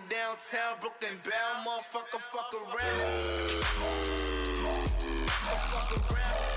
Downtown, Brooklyn bound, motherfucker, fuck around. Fuck around. Fuck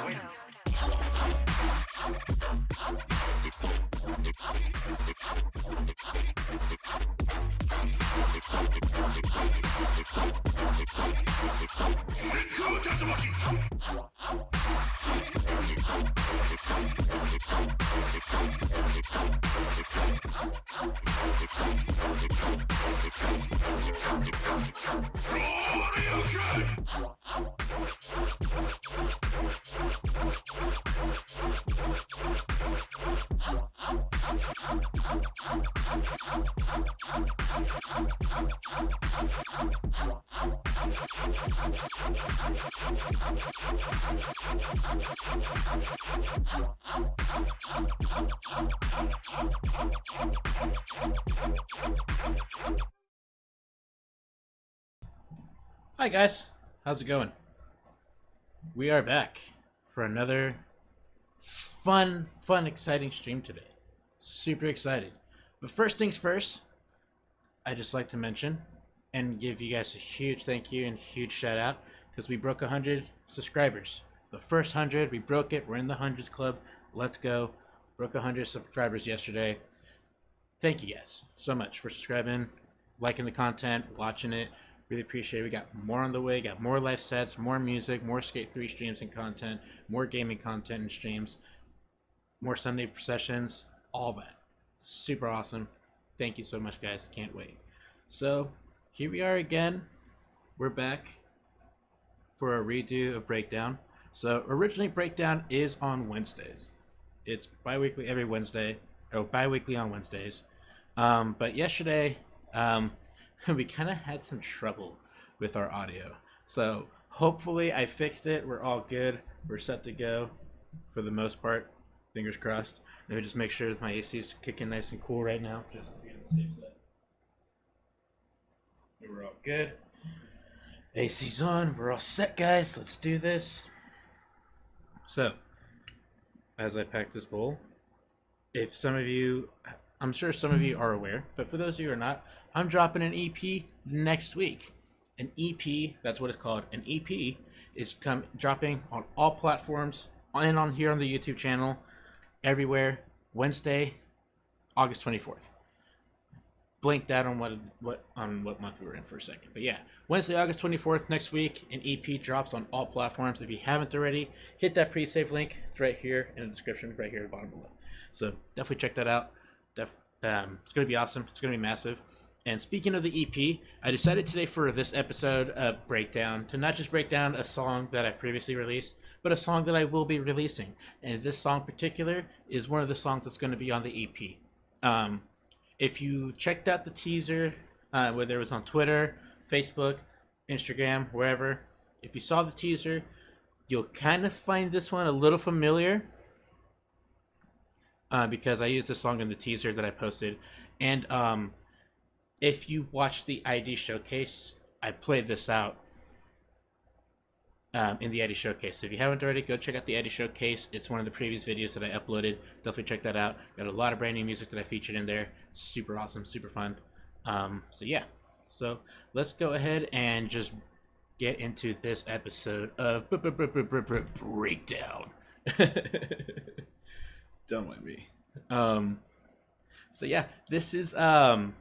around. Hi guys, how's it going? We are back for another fun, exciting stream today. Super excited. But first things first, I just like to mention and give you guys a huge thank you and huge shout out because we broke 100 subscribers. The first 100, we broke it. We're in the hundreds club. Let's go. Broke 100 subscribers yesterday. Thank you guys so much for subscribing, liking the content, watching it. Really appreciate it. We got more on the way, got more live sets, more music, more Skate 3 streams and content, more gaming content and streams, more Sunday sessions, all that. Super awesome. Thank you so much, guys. Can't wait. So, here we are again. We're back for a redo of Breakdown. So, originally Breakdown is on Wednesdays. It's bi-weekly every Wednesday, or bi-weekly on Wednesdays. But yesterday, we kind of had some trouble with our audio. So hopefully I fixed it. We're all good. We're set to go for the most part. Fingers crossed. Let me just make sure that my AC is kicking nice and cool right now. Just to be on the safe side. We're all good. AC's on. We're all set, guys. Let's do this. So, as I pack this bowl, if some of you, I'm sure some of you are aware, but for those of you who are not, I'm dropping an EP next week. An EP, that's what it's called. An EP is dropping on all platforms and on here on the YouTube channel, everywhere, Wednesday, August 24th. Blinked out on what month we were in for a second. But yeah, Wednesday, August 24th, next week, an EP drops on all platforms. If you haven't already, hit that pre-save link. It's right here in the description, right here at the bottom below. So definitely check that out. It's going to be awesome. It's going to be massive. And speaking of the EP, I decided today for this episode of Breakdown to not just break down a song that I previously released, but a song that I will be releasing. And this song in particular is one of the songs that's going to be on the EP. If you checked out the teaser, whether it was on Twitter, Facebook, Instagram, wherever, if you saw the teaser, you'll kind of find this one a little familiar. Because I used this song in the teaser that I posted. And if you watch the ID showcase, I played this out in the ID showcase. So if you haven't already, go check out the ID showcase. It's one of the previous videos that I uploaded. Definitely check that out. Got a lot of brand new music that I featured in there. Super awesome, super fun. So yeah, so let's go ahead and just get into this episode of Breakdown. Don't mind me. So yeah, this is a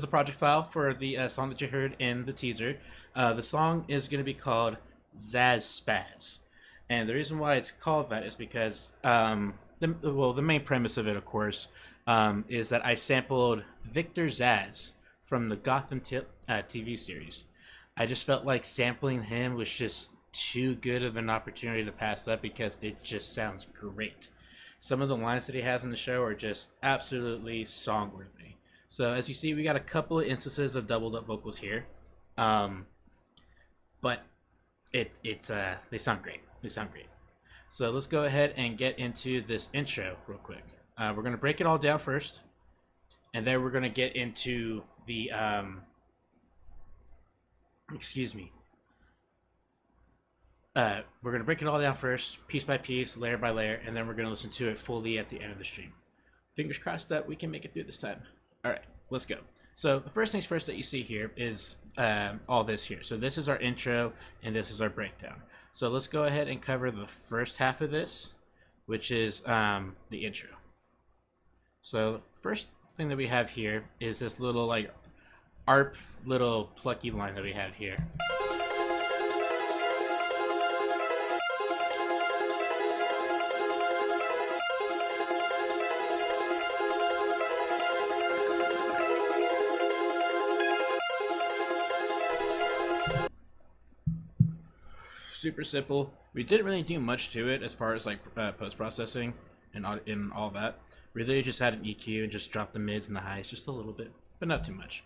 project file for the song that you heard in the teaser. The song is going to be called Szpasz, and the reason why it's called that is because the main premise of it, of course, is that I sampled Victor Zsasz from the Gotham TV series. I just felt like sampling him was just too good of an opportunity to pass up because it just sounds great. Some of the lines that he has in the show are just absolutely song-worthy. So as you see, we got a couple of instances of doubled up vocals here, but they sound great. They sound great. So let's go ahead and get into this intro real quick. We're gonna break it all down first, and then we're gonna get into the we're going to break it all down first, piece by piece, layer by layer, and then we're going to listen to it fully at the end of the stream. Fingers crossed that we can make it through this time. All right, let's go. So the first things first that you see here is all this here. So this is our intro, and this is our breakdown. So let's go ahead and cover the first half of this, which is the intro. So the first thing that we have here is this little like ARP little plucky line that we have here. super simple. We didn't really do much to it as far as like post-processing and all that. We really just had an EQ and just dropped the mids and the highs just a little bit, but not too much.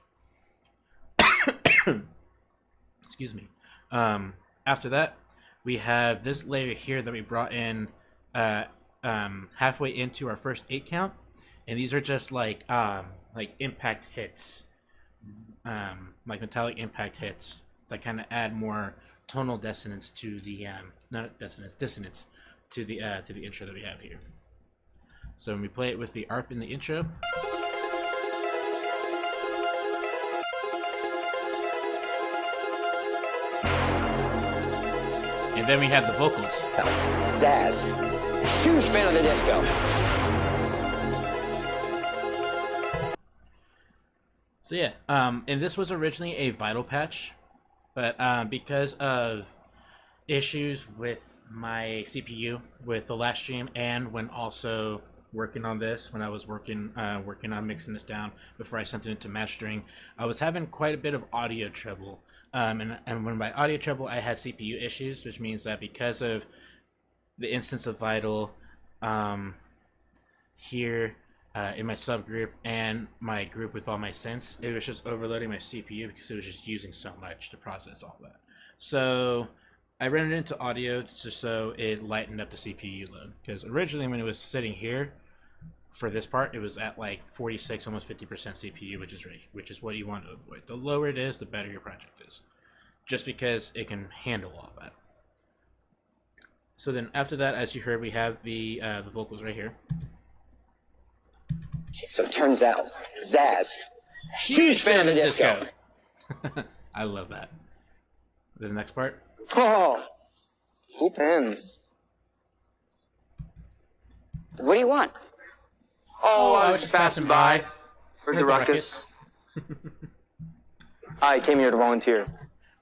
Excuse me. After that, we have this layer here that we brought in halfway into our first 8 count, and these are just like impact hits, like metallic impact hits that kind of add more tonal dissonance to the dissonance to the intro that we have here. So when we play it with the ARP in the intro, and then we have the vocals. Zsasz, huge fan of the disco. So yeah, and this was originally a Vital patch, but because of issues with my CPU with the last stream, and when also working on this, when I was working on mixing this down before I sent it into mastering, I was having quite a bit of audio trouble. And when by audio trouble, I had CPU issues, which means that because of the instance of Vital here in my subgroup and my group with all my synths, it was just overloading my CPU because it was just using so much to process all that. So I ran it into audio just so it lightened up the CPU load, because originally when it was sitting here for this part, it was at like 46, almost 50% CPU, which is what you want to avoid. The lower it is, the better your project is, just because it can handle all that. So then after that, as you heard, we have the vocals right here. So it turns out, Zsasz, huge fan of the disco. I love that. The next part. Oh, who pins? What do you want? Oh, I was just passing by. Heard the ruckus. I came here to volunteer.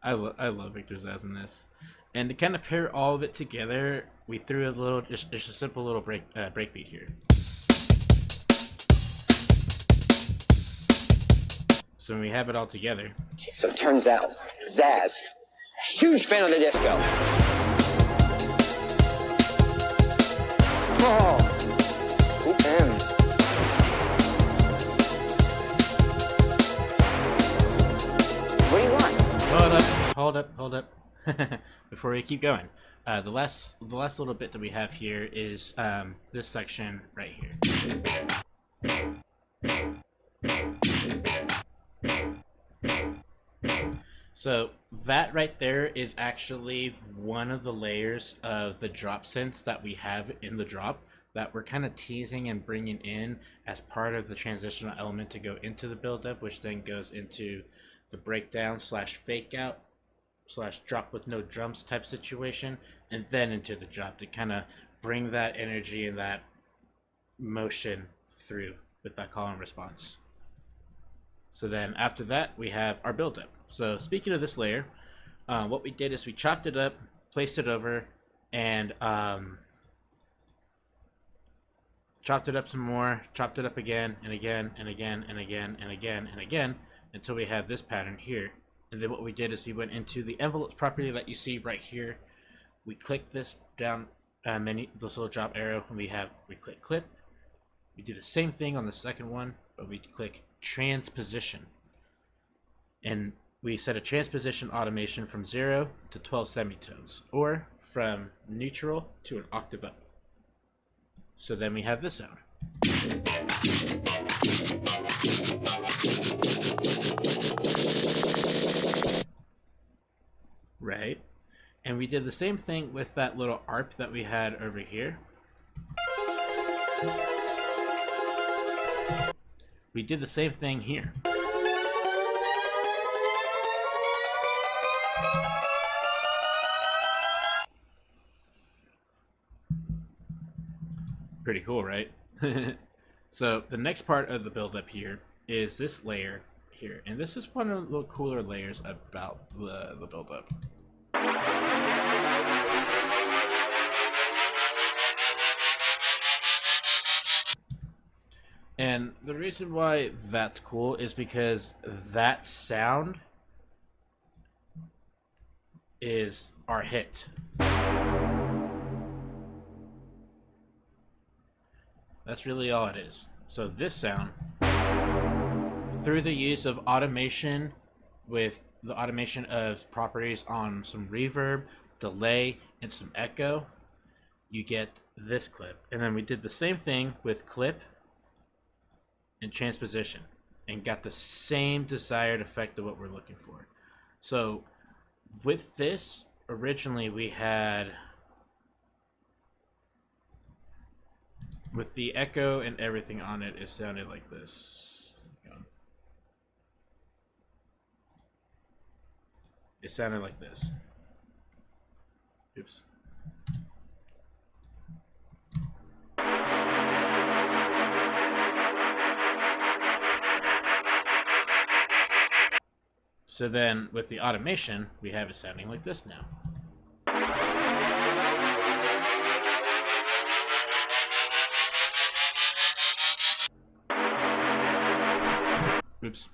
I love Victor Zsasz in this. And to kind of pair all of it together, we threw a little, just a simple little breakbeat here. So when we have it all together. So it turns out, Zsasz, huge fan of the disco. Oh, who pins? What do you want? Hold up. Before we keep going, the last little bit that we have here is this section right here. So that right there is actually one of the layers of the drop synths that we have in the drop that we're kind of teasing and bringing in as part of the transitional element to go into the build-up, which then goes into the breakdown slash fake out slash drop with no drums type situation, and then into the drop to kind of bring that energy and that motion through with that call and response. So then after that, we have our build-up. So speaking of this layer, what we did is we chopped it up, placed it over, and chopped it up some more, chopped it up again, and again, and again, and again, and again, and again, until we have this pattern here. And then what we did is we went into the envelopes property that you see right here. We click this down menu, this little drop arrow, and we click clip. We do the same thing on the second one, but we click transposition. And we set a transposition automation from 0 to 12 semitones, or from neutral to an octave up. So then we have this sound. Right? And we did the same thing with that little ARP that we had over here. We did the same thing here. Pretty cool, right? So the next part of the build-up here is this layer here, and this is one of the cooler layers about the build-up. And the reason why that's cool is because that sound is our hit. That's really all it is. So this sound, through the use of automation, with the automation of properties on some reverb, delay, and some echo, you get this clip. And then we did the same thing with clip and transposition and got the same desired effect of what we're looking for. So with this, originally we had, with the echo and everything on it, it sounded like this. It sounded like this. Oops. So then with the automation, we have it sounding like this now. Oops.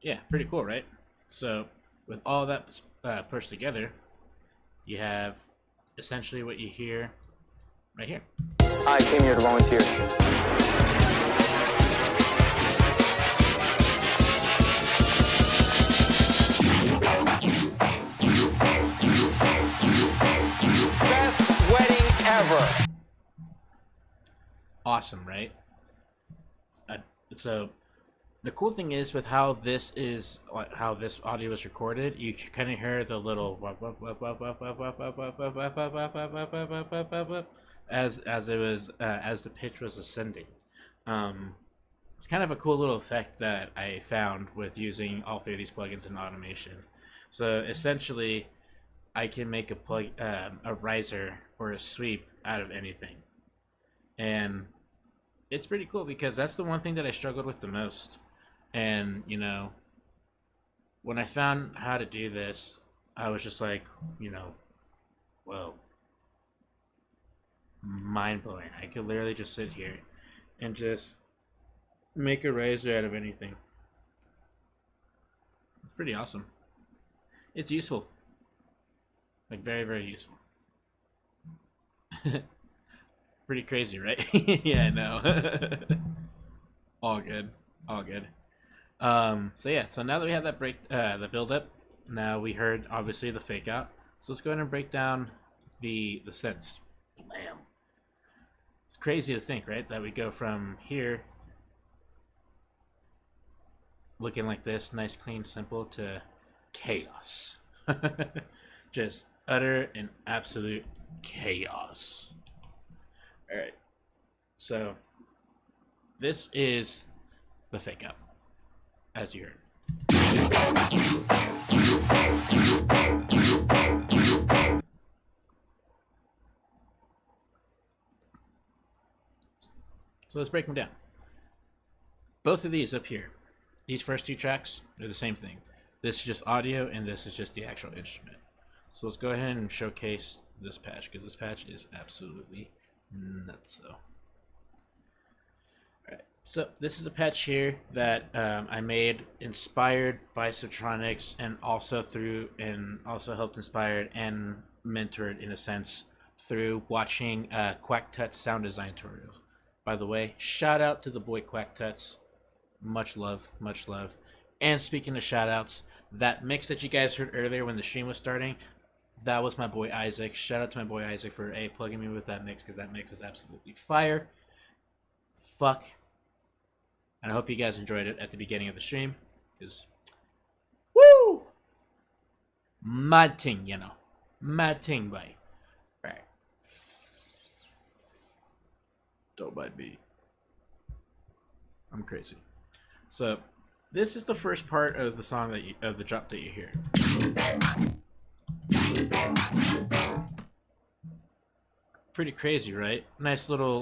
Yeah, pretty cool, right? So with all that pushed together, you have essentially what you hear right here. I came here to volunteer. Best wedding ever. Awesome, right? So the cool thing is with how this audio is recorded, you kind of hear the little as the pitch was ascending. It's kind of a cool little effect that I found with using all three of these plugins in automation. So essentially, I can make a riser or a sweep out of anything, and it's pretty cool because that's the one thing that I struggled with the most. And you know, when I found how to do this, I was just like, you know, whoa, mind blowing. I could literally just sit here and just make a riser out of anything. It's pretty awesome. It's useful. Like very, very useful. Pretty crazy, right? Yeah, I know. All good. All good. So yeah, so now that we have that the build up, now we heard obviously the fake out. So let's go ahead and break down the synths. Blam. It's crazy to think, right? That we go from here looking like this, nice, clean, simple, to chaos. Just utter and absolute chaos. Alright. So this is the fake out, as you heard. So let's break them down. Both of these up here, these first two tracks, are the same thing. This is just audio, and this is just the actual instrument. So let's go ahead and showcase this patch, because this patch is absolutely nuts, though. Alright, so this is a patch here that I made inspired by Subtronics, and also helped inspired and mentored, in a sense, through watching Quack Tut's sound design tutorials. By the way, shout out to the boy Quack Tuts. Much love, much love. And speaking of shout outs, that mix that you guys heard earlier when the stream was starting, that was my boy Isaac. Shout out to my boy Isaac for plugging me with that mix, because that mix is absolutely fire. Fuck. And I hope you guys enjoyed it at the beginning of the stream, because woo! Mad ting, you know. Mad ting, boy. Alright. Don't mind me. I'm crazy. So, this is the first part of the song of the drop that you hear. Pretty crazy, right? Nice little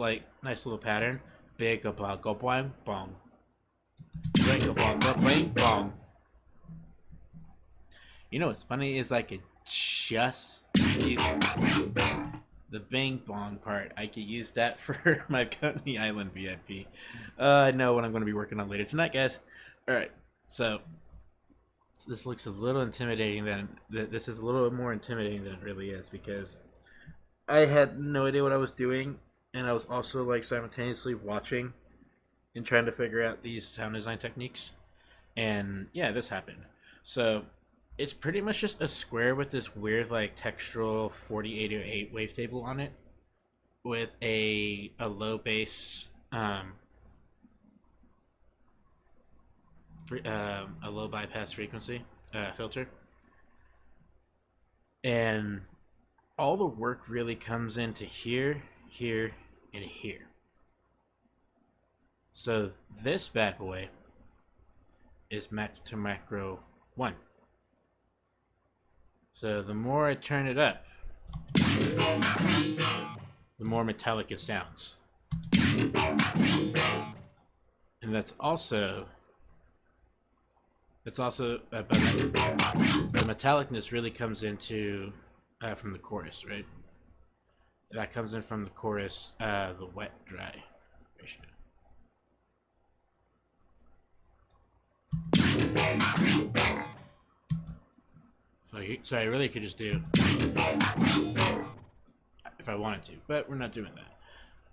pattern. Big about go boing bong. Big about go boing bong. You know what's funny is I could just use the bang bong part. I could use that for my Company Island VIP. I know what I'm going to be working on later tonight, guys. Alright, so this looks a little intimidating this is a little more intimidating than it really is, because I had no idea what I was doing, and I was also like simultaneously watching and trying to figure out these sound design techniques. And yeah, this happened. So it's pretty much just a square with this weird like textural 4088 wavetable on it, with a low bass a low bypass frequency filter, and all the work really comes into here, here, and here. So this bad boy is matched to macro 1. So the more I turn it up, the more metallic it sounds. And that's also but the metallicness really comes into from the chorus, right? That comes in from the chorus, the wet dry ratio. So I really could just do if I wanted to, but we're not doing that.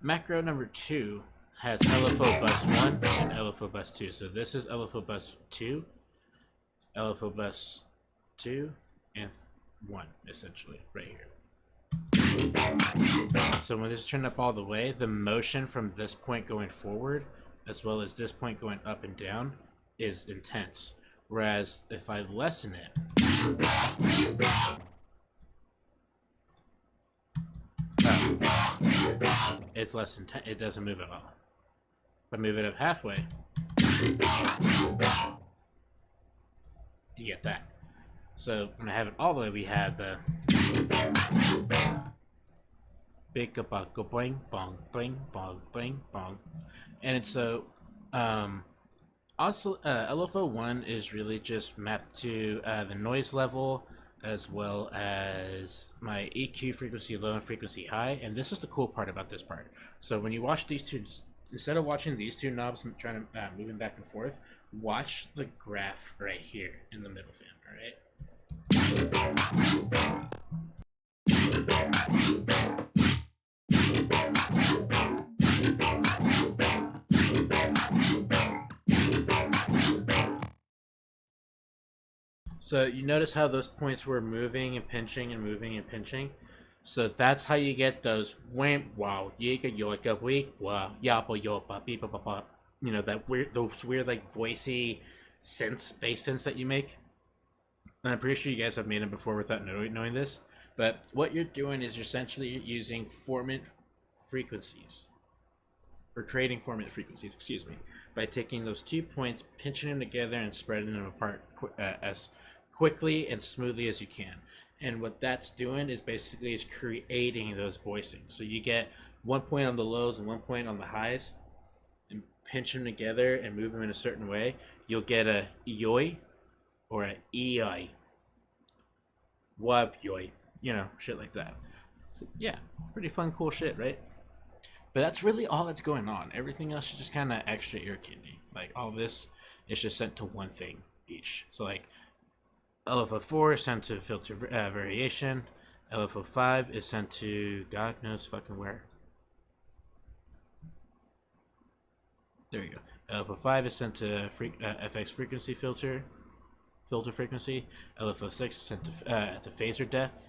Macro number 2 has LFO bus 1 and LFO bus 2. So this is LFO bus 2, LFO bus 2, and 1, essentially, right here. So when this is turned up all the way, the motion from this point going forward, as well as this point going up and down, is intense. Whereas if I lessen it, it's less intense. It doesn't move at all. If I move it up halfway, you get that. So when I have it all the way, we have the big boing bong bing bong bing bong, and it's so also LFO 1 is really just mapped to the noise level, as well as my EQ frequency low and frequency high. And this is the cool part about this part. So when you watch these two, instead of watching these two knobs trying to moving back and forth, watch the graph right here in the middle fan. All right. So you notice how those points were moving and pinching and moving and pinching. So that's how you get those wow, you know, that weird, those weird like voicey synths, bass synths that you make. And I'm pretty sure you guys have made them before without knowing this. But what you're doing is you're essentially using formant frequencies, or creating formant frequencies, excuse me, by taking those 2 points, pinching them together, and spreading them apart as quickly and smoothly as you can. And what that's doing is basically is creating those voicings. So you get 1 point on the lows and 1 point on the highs, and pinch them together and move them in a certain way. You'll get a yoi or a ei, wab yoi, you know, shit like that. So yeah, pretty fun, cool shit, right? But that's really all that's going on. Everything else is just kind of extra ear candy. Like all this is just sent to one thing each. So like LFO 4 is sent to filter variation. LFO 5 is sent to God knows fucking where. There you go. LFO 5 is sent to FX frequency filter frequency. LFO 6 is sent to phaser depth.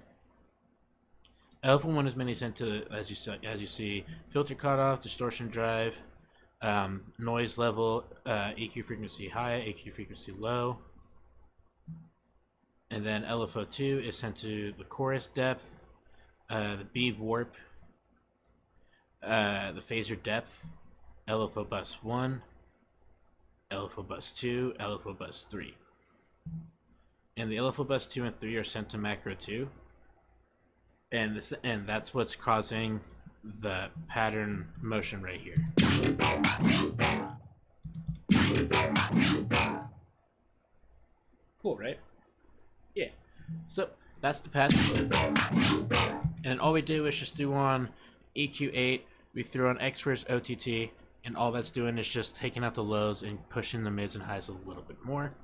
LFO 1 is mainly sent to, as you see, filter cutoff, distortion drive, noise level, EQ frequency high, EQ frequency low. And then LFO 2 is sent to the chorus depth, the bead warp, the phaser depth, LFO bus 1, LFO bus 2, LFO bus 3. And the LFO bus 2 and 3 are sent to macro 2. And that's what's causing the pattern motion right here. Cool, right? Yeah. So that's the pattern. And all we do is just do on EQ8, we threw on X-Force OTT, and all that's doing is just taking out the lows and pushing the mids and highs a little bit more.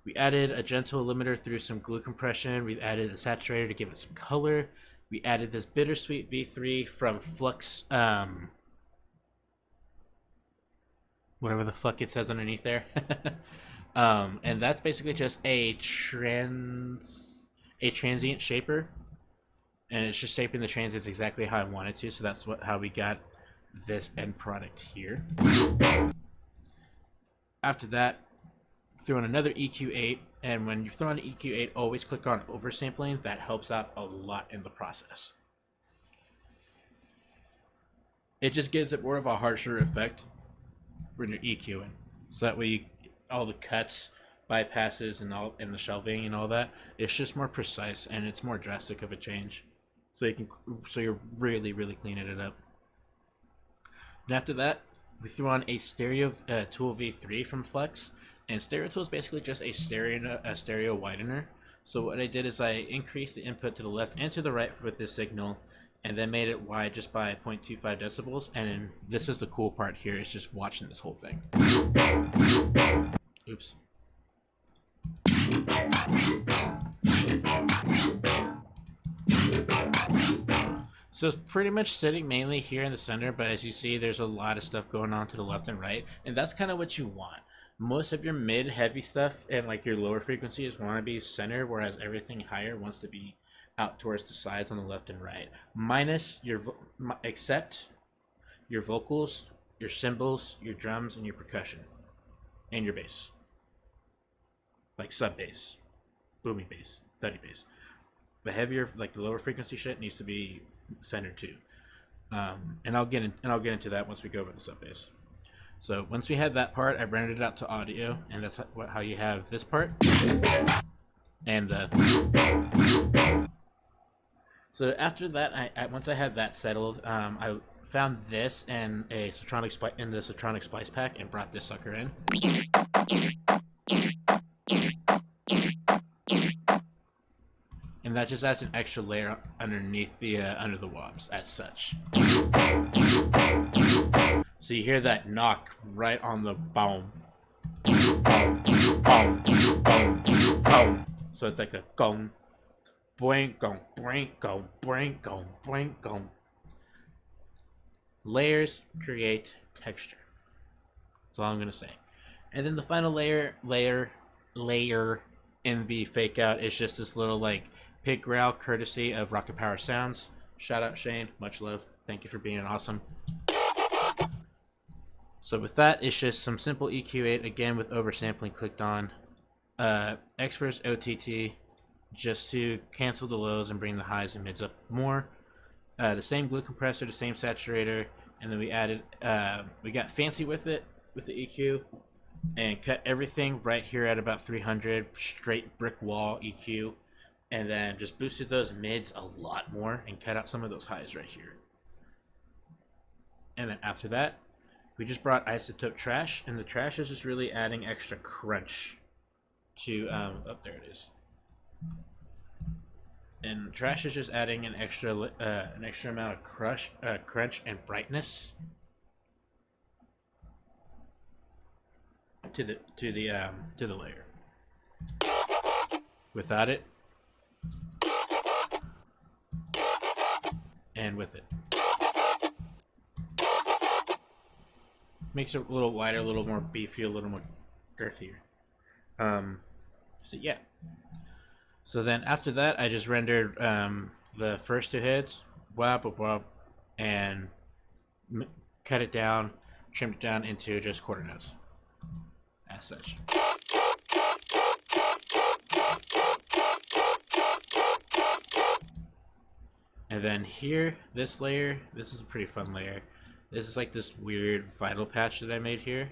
We added a gentle limiter through some glue compression. We added a saturator to give it some color. We added this Bittersweet V3 from Flux, whatever the fuck it says underneath there. And that's basically just a transient shaper, and it's just shaping the transients exactly how I want it to. So that's how we got this end product here. After that, throw in another EQ8, and when you throw in an EQ8, always click on oversampling. That helps out a lot in the process. It just gives it more of a harsher effect when you're EQing, so that way all the cuts, bypasses, and the shelving and all that, it's just more precise and it's more drastic of a change. So you're really cleaning it up. And after that, we threw on a Stereo Tool V3 from Flex, and Stereo Tool is basically just a stereo widener. So what I did is I increased the input to the left and to the right with this signal, and then made it wide just by 0.25 decibels. And this is the cool part here, is just watching this whole thing. Oops. So it's pretty much sitting mainly here in the center, but as you see, there's a lot of stuff going on to the left and right, and that's kind of what you want. Most of your mid-heavy stuff and like your lower frequencies want to be centered, whereas everything higher wants to be out towards the sides on the left and right. Except your vocals, your cymbals, your drums, and your percussion, and your bass. Like sub bass, booming bass, thuddy bass. The heavier, like the lower frequency shit, needs to be centered too. And I'll get into that once we go over the sub bass. So once we had that part, I rendered it out to audio, and that's how you have this part. And so after that, once I had that settled, I found this and the Sotronic Splice pack and brought this sucker in. And that just adds an extra layer underneath under the wops as such. So you hear that knock right on the boom. Boom, boom, boom, boom. So it's like a gong, boing, gong, boing, gong, boing, gong, boing, gong. Layers create texture. That's all I'm gonna say. And then the final layer in the fake out is just this little like pig growl courtesy of Rocket Power Sounds. Shout out Shane, much love. Thank you for being awesome. So with that, it's just some simple EQ8 again with oversampling clicked on. X-Verse OTT just to cancel the lows and bring the highs and mids up more. The same glue compressor, the same saturator, and then we added, we got fancy with it with the EQ and cut everything right here at about 300, straight brick wall EQ, and then just boosted those mids a lot more and cut out some of those highs right here. And then after that, we just brought Isotope Trash, and the trash is just really adding extra crunch to, oh, there it is. And trash is just adding an extra amount of crunch and brightness to the layer. Without it, and with it, makes it a little wider, a little more beefy, a little more girthier. So yeah. So then after that, I just rendered the first two heads, and cut it down, trimmed it down into just quarter notes, as such. And then here, this layer, this is a pretty fun layer. This is like this weird Vital patch that I made here.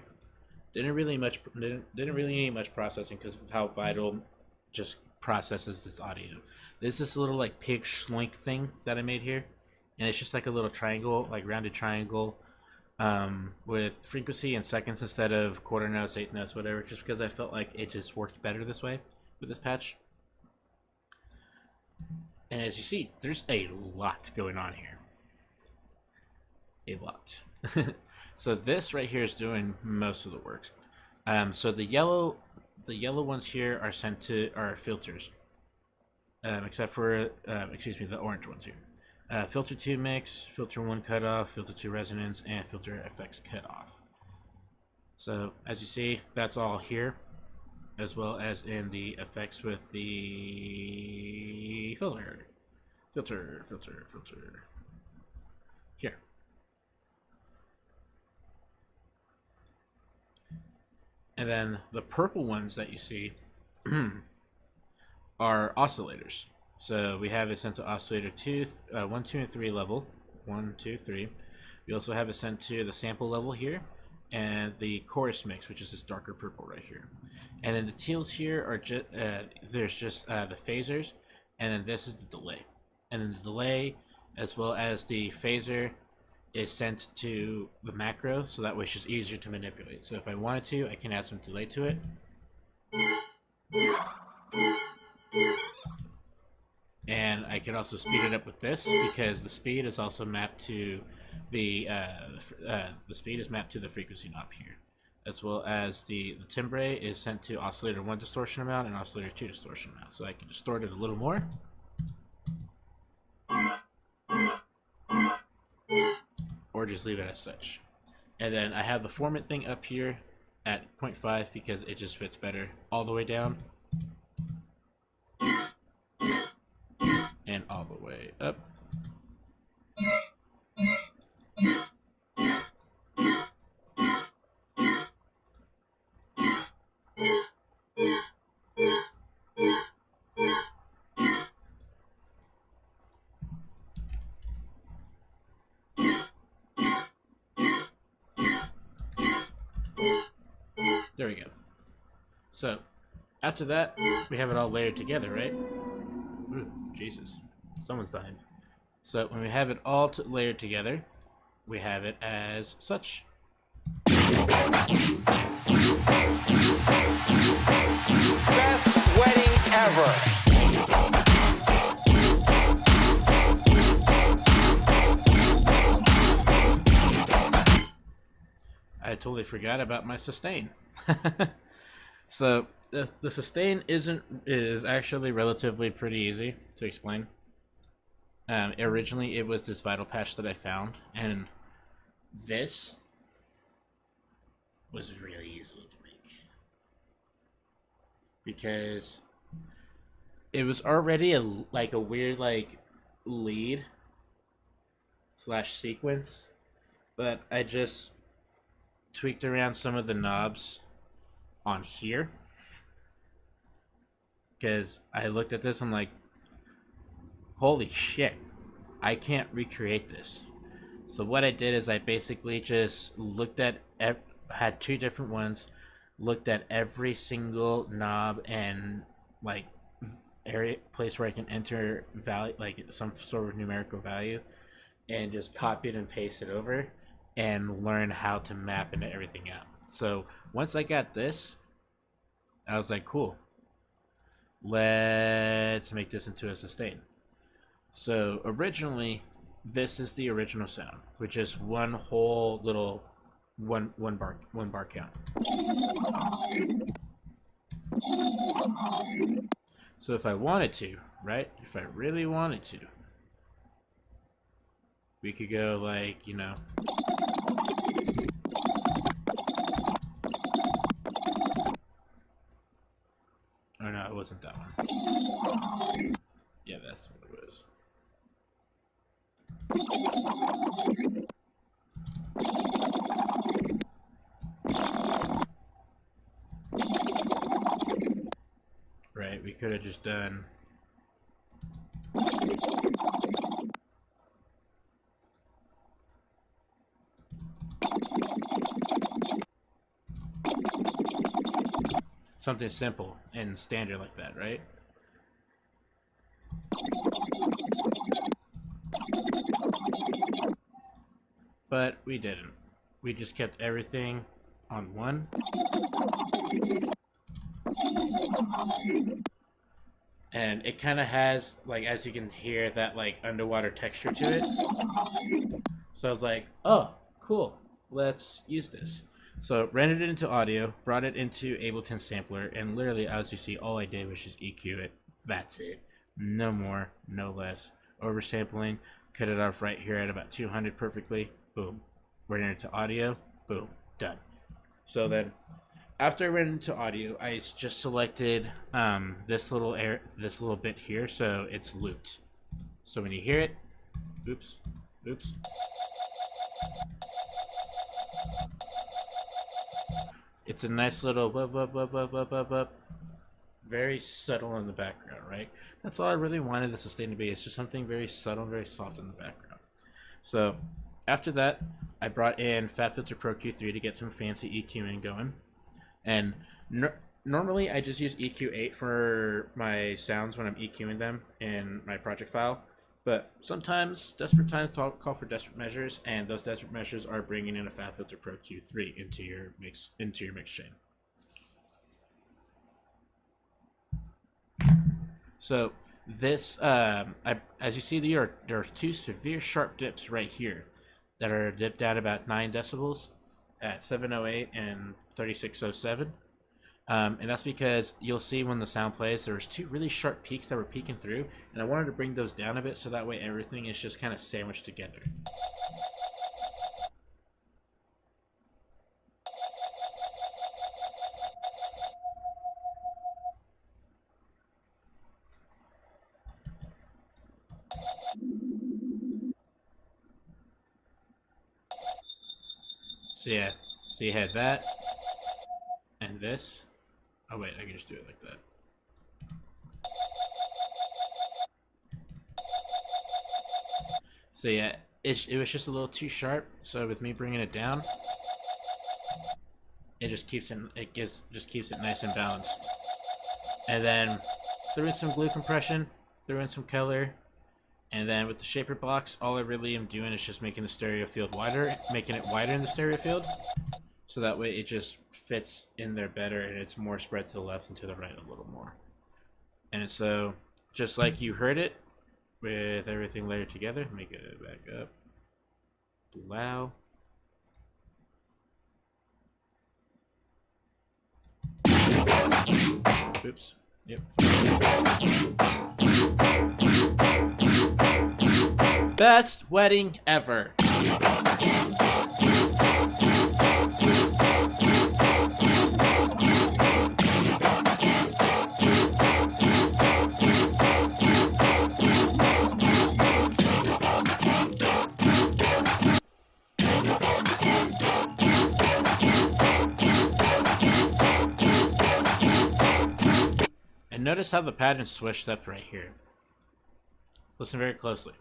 Didn't really need much processing because of how Vital just processes this audio. This is a little like pig schloink thing that I made here, and it's just like a little triangle, like rounded triangle, with frequency and seconds instead of quarter notes, eighth notes, whatever, just because I felt like it just worked better this way with this patch. And as you see, there's a lot going on here. A lot. So this right here is doing most of the work. So the yellow the yellow ones here are sent to our filters, except for excuse me, the orange ones here. Filter 2 mix, filter 1 cutoff, filter 2 resonance, and filter effects cutoff. So as you see, that's all here, as well as in the effects with the filter here. And then the purple ones that you see are oscillators. So we have it sent to oscillator 1, 2, and 3 level. 1, 2, 3. We also have it sent to the sample level here, and the chorus mix, which is this darker purple right here. And then the teals here are just there's just the phasers, and then this is the delay. And then the delay, as well as the phaser, is sent to the macro, so that way it's just easier to manipulate. So if I wanted to, I can add some delay to it. And I can also speed it up with this, because the speed is also mapped to the speed is mapped to the frequency knob here, as well as the timbre is sent to oscillator 1 distortion amount and oscillator 2 distortion amount. So I can distort it a little more. Or just leave it as such. And then I have the formant thing up here at 0.5 because it just fits better all the way down and all the way up. There we go. So after that, we have it all layered together, right? Ooh, Jesus, someone's dying. So when we have it all layered together, we have it as such. Best wedding ever. I totally forgot about my sustain. So the sustain is actually relatively pretty easy to explain. Originally, it was this vital patch that I found, and this was really easy to make because it was already a weird lead / sequence, but I just tweaked around some of the knobs on here because I looked at this, I'm like, holy shit, I can't recreate this. So what I did is I basically just looked at had two different ones, looked at every single knob and place where I can enter value, some sort of numerical value, and just copied and pasted over and learn how to map into everything out. So once I got this, I was like, cool, let's make this into a sustain. So originally, this is the original sound, which is one whole little one bar count. So if I wanted to, right? If I really wanted to, we could go oh no, it wasn't that one. Yeah, that's what it was. Right, we could have just done something simple and standard like that, right? But we didn't. We just kept everything on one. And it kind of has, as you can hear, that underwater texture to it. So I was like, oh, cool, let's use this. So rendered it into audio, brought it into Ableton Sampler, and literally, as you see, all I did was just EQ it. That's it. No more, no less. Oversampling, cut it off right here at about 200 perfectly. Boom. Rendered it into audio. Boom. Done. So then, after I rendered it into audio, I just selected this little bit here, so it's looped. So when you hear it, oops. It's a nice little very subtle in the background, right? That's all I really wanted the sustain to be. It's just something very subtle, very soft in the background. So after that, I brought in FabFilter Pro Q3 to get some fancy EQing going. And normally I just use EQ8 for my sounds when I'm EQing them in my project file. But sometimes desperate times call for desperate measures, and those desperate measures are bringing in a FabFilter Pro Q3 into your mix chain. So this, as you see, there are two severe sharp dips right here that are dipped down about 9 decibels at 708 and 3607. And that's because you'll see when the sound plays, there's two really sharp peaks that were peeking through, and I wanted to bring those down a bit so that way everything is just kind of sandwiched together. So yeah, so you had that, and this. Oh wait, I can just do it like that. So yeah, it was just a little too sharp. So with me bringing it down, it just keeps it nice and balanced. And then threw in some glue compression, threw in some color, and then with the shaper blocks, all I really am doing is just making the stereo field wider, making it wider in the stereo field, so that way it just fits in there better and it's more spread to the left and to the right a little more. And so, just like you heard it, with everything layered together, make it back up. Allow. Oops. Yep. Best wedding ever. And notice how the pattern switched up right here. Listen very closely.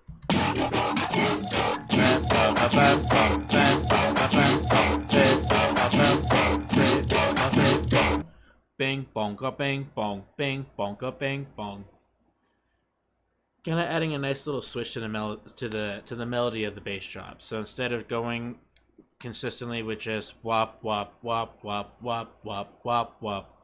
Bing bonga bing bong, bing bonga bing bong. Kind of adding a nice little switch to the melody of the bass drop. So instead of going consistently with just wop wop wop wop wop wop wop wop,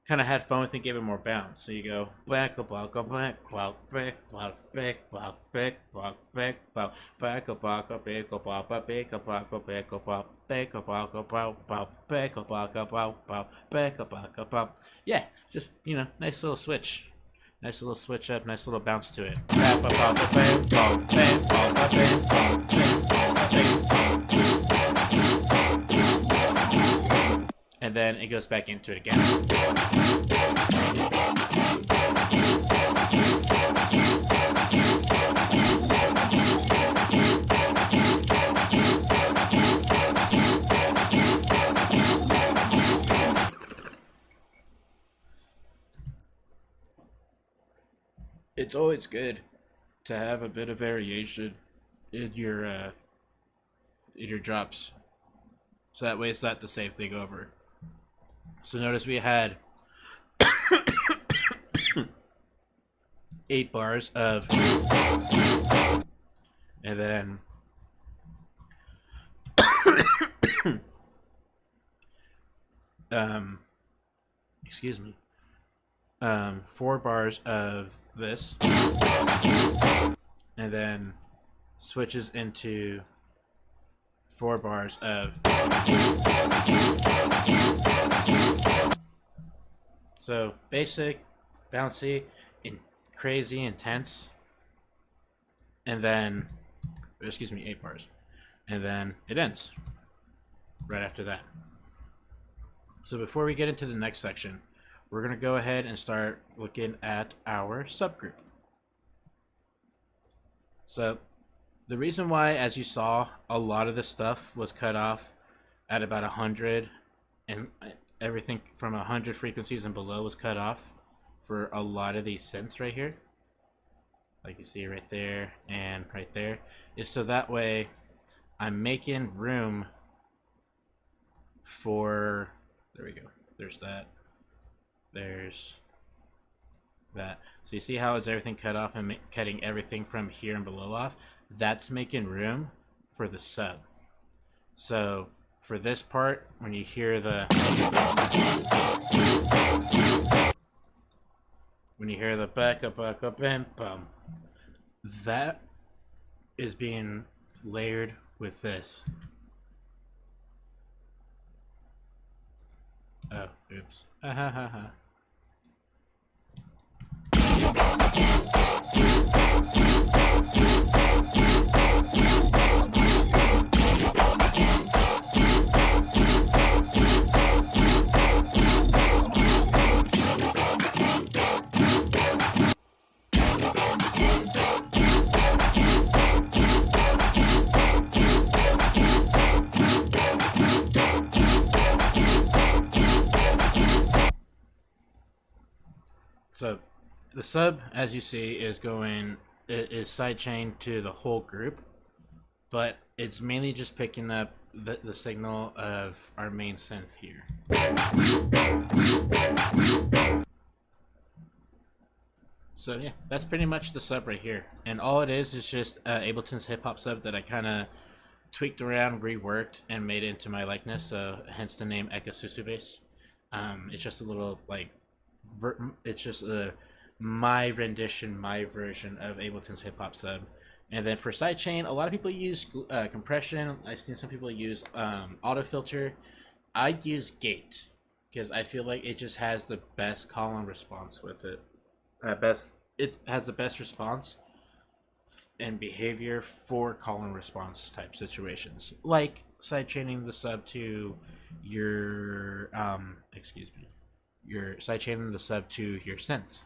kind of had fun with it, gave it more bounce. So you go back a block a back block back block back block back block back block back a block a back a block a back a block a back a block back a block a block back a block a block back a block a block. Yeah, just nice little switch. Nice little switch up, nice little bounce to it. And then it goes back into it again. It's always good to have a bit of variation in your drops, so that way it's not the same thing over. So notice we had 8 bars of, and then excuse me, 4 bars of this, and then switches into 4 bars of. So basic, bouncy, and crazy intense. And then, excuse me, 8 bars. And then it ends right after that. So before we get into the next section, we're going to go ahead and start looking at our subgroup. So the reason why, as you saw, a lot of the stuff was cut off at about 100, and everything from 100 frequencies and below was cut off for a lot of these synths right here, like you see right there and right there, is so that way I'm making room for, there we go, there's that, there's that. So you see how it's everything cut off and cutting everything from here and below off? That's making room for the sub. So for this part, when you hear the back up and bum, that is being layered with this. Oh, oops. Ha ha ha ha. So the sub, as you see, is sidechained to the whole group, but it's mainly just picking up the signal of our main synth here. So yeah, that's pretty much the sub right here, and all it is just Ableton's hip hop sub that I kind of tweaked around, reworked, and made it into my likeness. So hence the name Ekasusu Bass. It's just a little like. It's just my rendition, my version of Ableton's hip hop sub. And then for sidechain, a lot of people use compression. I've seen some people use auto filter. I'd use gate because I feel like it just has the best call and response with it. It has the best response and behavior for call and response type situations, like sidechaining the sub to your you're sidechaining the sub to your synths,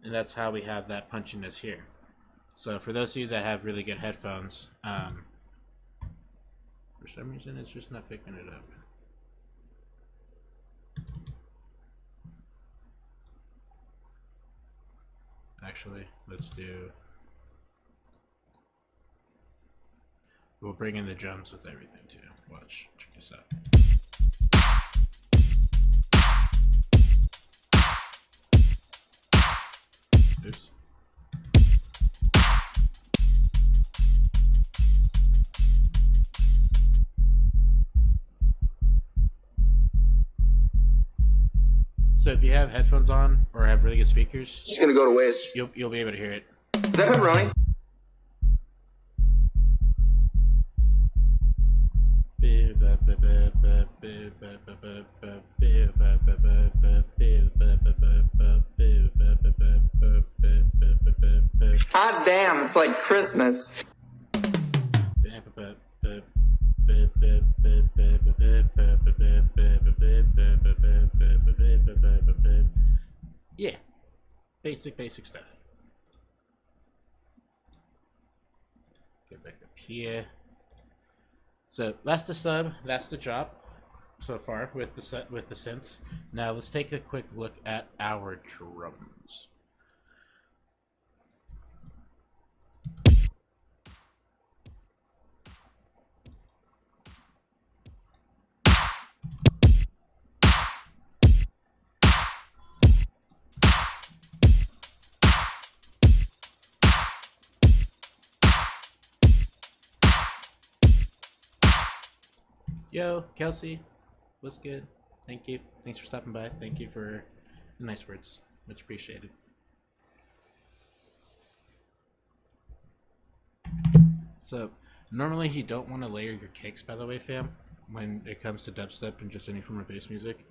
and that's how we have that punchiness here. So for those of you that have really good headphones, for some reason it's just not picking it up. Actually, we'll bring in the drums with everything too. Watch, check this out. Oops. So if you have headphones on or have really good speakers, It's gonna go to waste. you'll be able to hear it. Is that pepperoni? Hot damn, it's like Christmas. Yeah, basic stuff. Get back up here. So that's the sub, that's the drop so far with the synths. Now let's take a quick look at our drums. Yo, Kelsey, what's good? Thank you. Thanks for stopping by. Thank you for the nice words. Much appreciated. So, Normally, you don't want to layer your kicks, by the way, fam, when it comes to dubstep and just any form of bass music,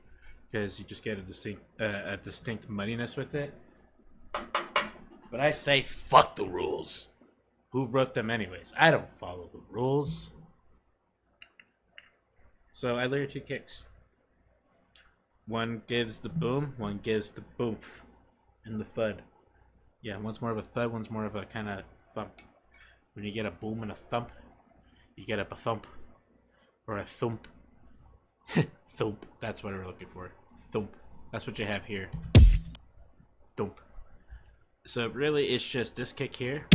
because you just get a distinct muddiness with it. But I say, fuck the rules. Who wrote them anyways? I don't follow the rules. So I layer 2 kicks. One gives the boom, one gives the boof, and the thud. Yeah, one's more of a thud, one's more of a kind of thump. When you get a boom and a thump, you get a thump or a thump. Thump. That's what we're looking for. Thump. That's what you have here. Thump. So really, it's just this kick here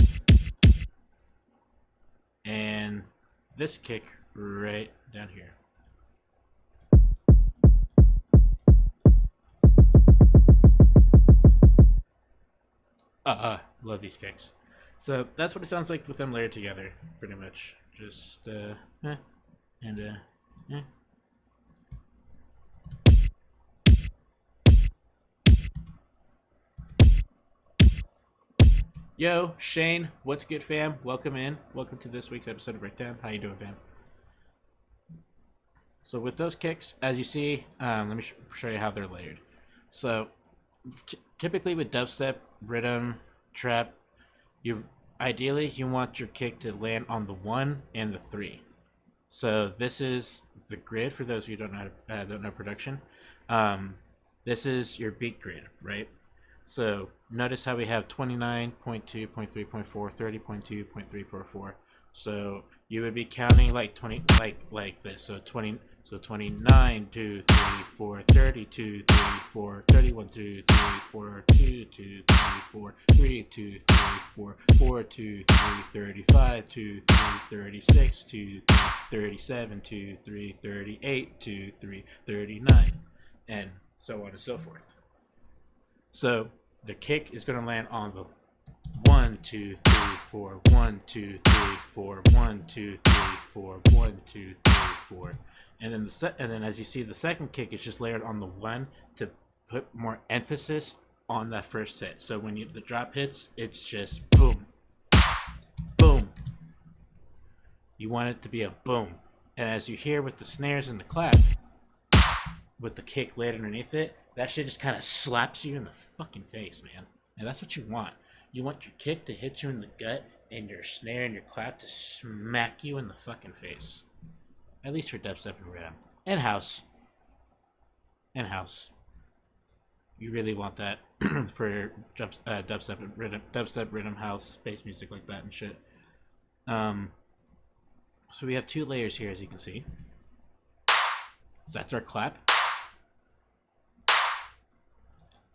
and this kick right down here. Love these kicks. So that's what it sounds like with them layered together, pretty much. Just Yo, Shane, what's good, fam? Welcome in. Welcome to this week's episode of Breakdown. How you doing, fam? So with those kicks, as you see, let me show you how they're layered. So typically with dubstep, rhythm, trap, ideally you want your kick to land on the 1 and the 3. So this is the grid for those who don't know production. This is your beat grid, right? So notice how we have 29, 0.2, 0.3, 0.4, 30, 0.2, 0.3, 0.4. So you would be counting like 20, like this. So 20, so 29, 2, 3, 4, 30, 2, 3, 4, 31, 2, 3, 4, 2, 2, 3, 4, 3, 2, 3, 4, 4, 2, 3, 35, 2, 3, 36, 2, 3, 37, 2, 3, 38, 2, 3, 39, and so on and so forth. So the kick is going to land on the 1, 2, 3, 4, 1, 2, 3, 4, 1, 2, 3, 4, 1, 2, 3, 4. And then as you see, the second kick is just layered on the 1 to put more emphasis on that first hit. So when the drop hits, it's just boom, boom. You want it to be a boom. And as you hear with the snares and the clap, with the kick laid underneath it, that shit just kind of slaps you in the fucking face, man. And that's what you want. You want your kick to hit you in the gut and your snare and your clap to smack you in the fucking face. At least for dubstep and rhythm. And house. And house. You really want that for dubstep and rhythm, house, bass music like that and shit. So we have 2 layers here, as you can see. So that's our clap.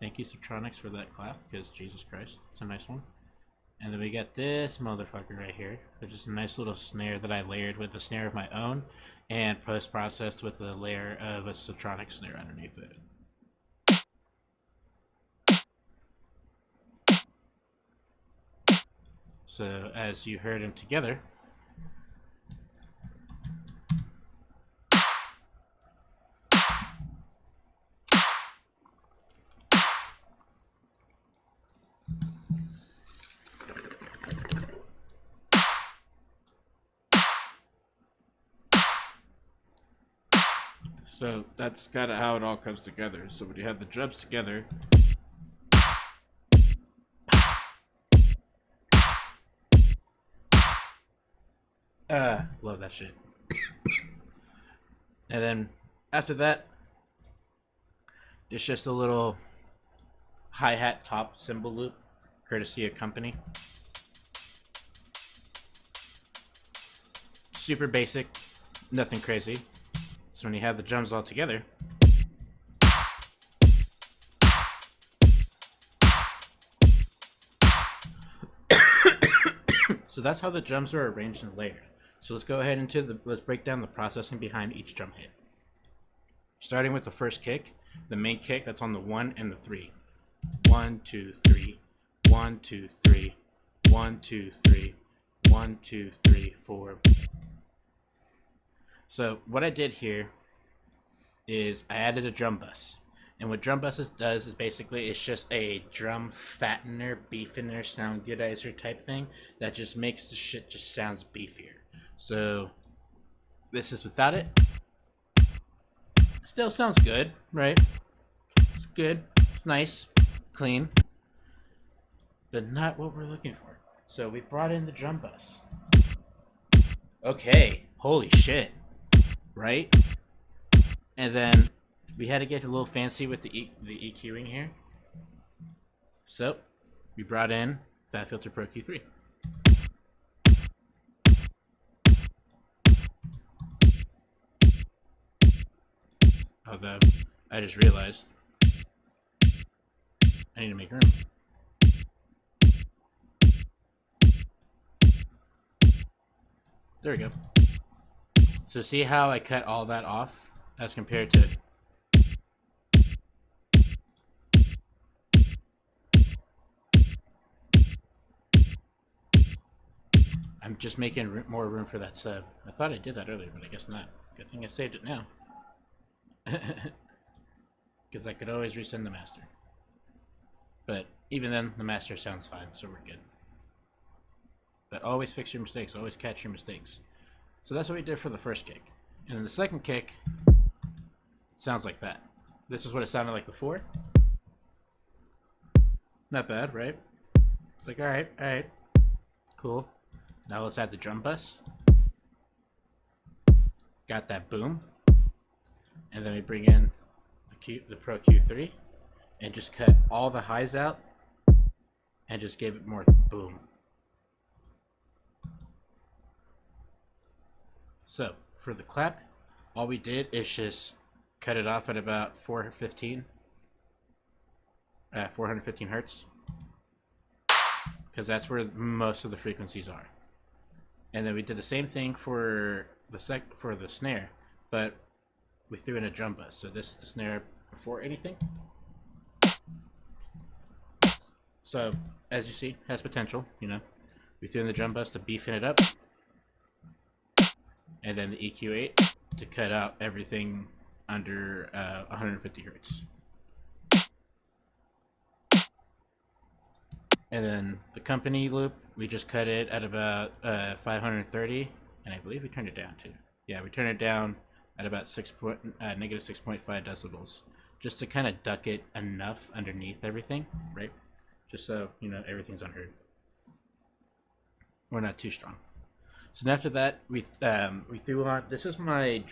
Thank you, Subtronics, for that clap, because Jesus Christ, it's a nice one. And then we got this motherfucker right here, which is a nice little snare that I layered with a snare of my own and post-processed with a layer of a Subtronic snare underneath it. So as you heard them together, so that's kind of how it all comes together. So when you have the drums together, love that shit. And then after that, it's just a little hi-hat top cymbal loop, courtesy of Company. Super basic, nothing crazy. So when you have the drums all together, so that's how the drums are arranged and layered. So let's go ahead let's break down the processing behind each drum hit. Starting with the first kick, the main kick that's on the 1 and the 3. 1, 2, 3, 1, 2, 3, 1, 2, 3, 1, 2, 3, 4. So what I did here is I added a drum bus. And what drum buses does is basically it's just a drum fattener, beefener, sound goodizer type thing that just makes the shit just sounds beefier. So this is without it. Still sounds good, right? It's good, it's nice, clean, but not what we're looking for. So we brought in the drum bus. Okay, holy shit, right? And then we had to get a little fancy with the EQing here. So we brought in Fat Filter Pro Q3. Although I just realized I need to make room. There we go. So see how I cut all that off as compared to I'm just making more room for that sub. I thought I did that earlier, but I guess not. Good thing I saved it now. Because I could always resend the master. But even then, the master sounds fine, so we're good. But always fix your mistakes, always catch your mistakes. So that's what we did for the first kick. And then the second kick sounds like that. This is what it sounded like before. Not bad, right? It's like, alright, cool. Now let's add the drum bus. Got that boom. And then we bring in the Pro Q3 and just cut all the highs out and just give it more boom. So for the clap, all we did is just cut it off at about 415 hertz, because that's where most of the frequencies are. And then we did the same thing for the snare, but we threw in a drum bus. So this is the snare before anything. So as you see, has potential. You know, we threw in the drum bus to beefing it up, and then the EQ8 to cut out everything under 150 hertz. And then the company loop, we just cut it at about 530, and I believe we turned it down too. Yeah, we turned it down at about negative 6.5 decibels, just to kind of duck it enough underneath everything, right? Just so, you know, everything's unheard. We're not too strong. So then after that, we threw on, this is my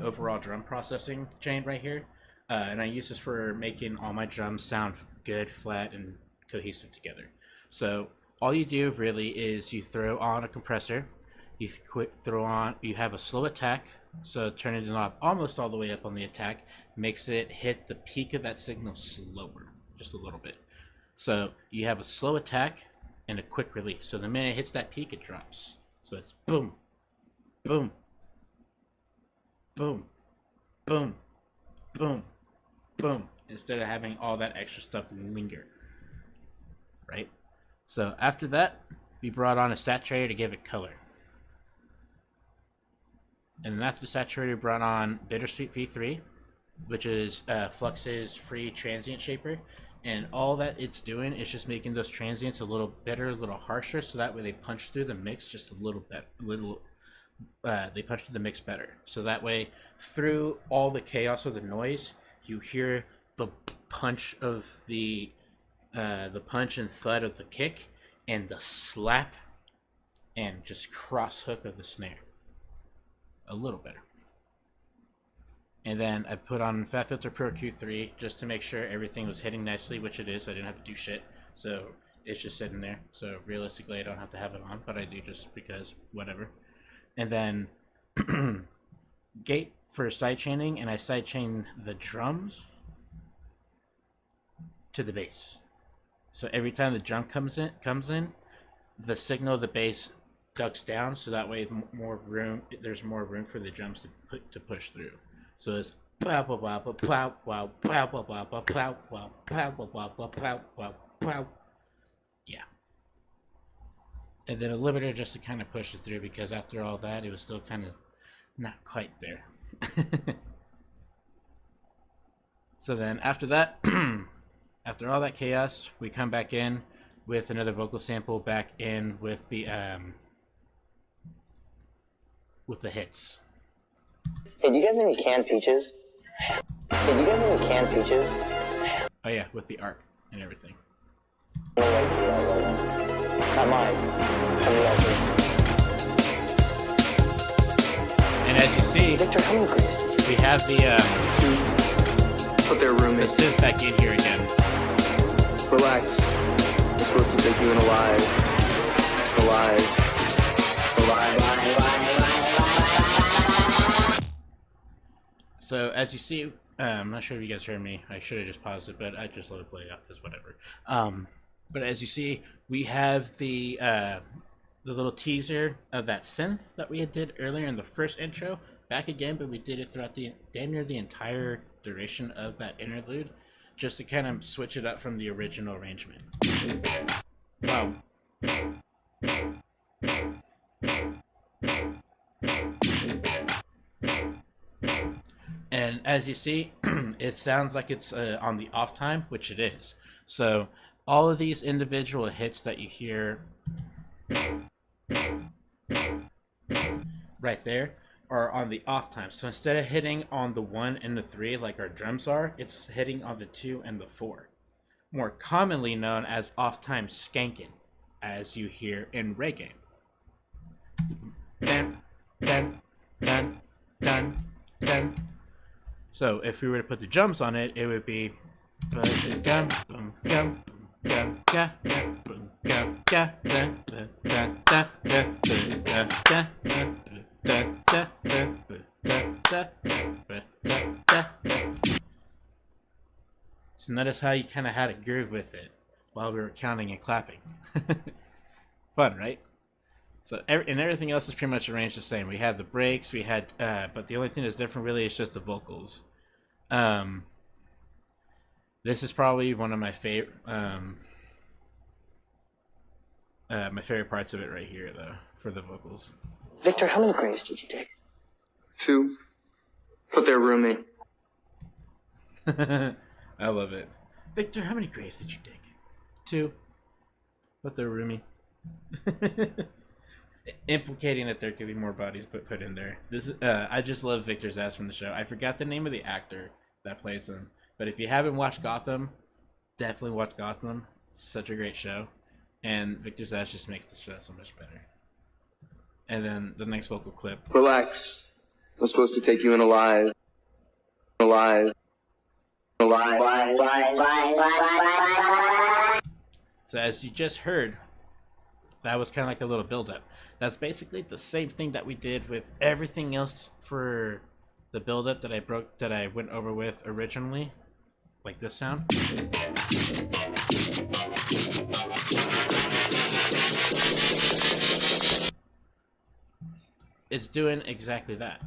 overall drum processing chain right here, and I use this for making all my drums sound good, flat, and cohesive together. So all you do really is you throw on a compressor, you have a slow attack, so turning the knob almost all the way up on the attack makes it hit the peak of that signal slower, just a little bit. So you have a slow attack and a quick release. So the minute it hits that peak, it drops. So it's boom, boom, boom, boom, boom, boom, instead of having all that extra stuff linger, right? So after that, we brought on a saturator to give it color. And then after the saturator, we brought on Bittersweet V3, which is Flux's free transient shaper. And all that it's doing is just making those transients a little better, a little harsher, so that way they punch through the mix just a little bit. They punch through the mix better. So that way, through all the chaos of the noise, you hear the punch of the punch and thud of the kick, and the slap and just cross hook of the snare. A little better. And then I put on Fat Filter Pro Q3 just to make sure everything was hitting nicely, which it is. I didn't have to do shit. So it's just sitting there. So realistically, I don't have to have it on, but I do just because, whatever. And then gate for sidechaining, and I sidechain the drums to the bass. So every time the drum comes in, the signal of the bass ducks down, so that way there's more room for the drums to push through. So it's pow pow pow pow pow pow pow pow pow pow pow pow pow pow pow pow pow. Yeah. And then a limiter just to kind of push it through, because after all that, it was still kind of not quite there. So then after that, after all that chaos, we come back in with another vocal sample, back in with the with the hits. Hey, do you guys have any canned peaches? Hey, do you guys have any canned peaches? Oh yeah, with the art and everything. Not mine. How many else's? And as you see, Victor, how many grades did you we have the Put their the roommate. synth back in here again. Relax. We're supposed to take you in alive. Alive. So as you see, I'm not sure if you guys heard me. I should have just paused it, but I just let it play out because whatever. But as you see, we have the little teaser of that synth that we had did earlier in the first intro back again, but we did it throughout the damn near the entire duration of that interlude, just to kind of switch it up from the original arrangement. Wow. And as you see, it sounds like it's on the off time, which it is. So all of these individual hits that you hear right there are on the off time. So instead of hitting on the 1 and the 3 like our drums are, it's hitting on the 2 and the 4. More commonly known as off time skanking, as you hear in reggae. Dun, dun, dun, dun, dun. So if we were to put the drums on it, it would be so notice how you kind of had a groove with it while we were counting and clapping. Fun, right? So and everything else is pretty much arranged the same. We had the breaks, we had, but the only thing that's different really is just the vocals. This is probably one of my favorite parts of it right here, though, for the vocals. Victor, how many graves did you dig? 2. Put their roommate. I love it. Victor, how many graves did you dig? 2. But they're roomy. Implicating that there could be more bodies put in there. This I just love Victor Zsasz from the show. I forgot the name of the actor that plays him, but if you haven't watched Gotham, definitely watch Gotham. It's such a great show, and Victor Zsasz just makes the show so much better. And then the next vocal clip. Relax. I'm supposed to take you in alive. Alive. Alive. So as you just heard, that was kind of like a little build-up. That's basically the same thing that we did with everything else for the build-up that I went over with originally, like this sound. It's doing exactly that.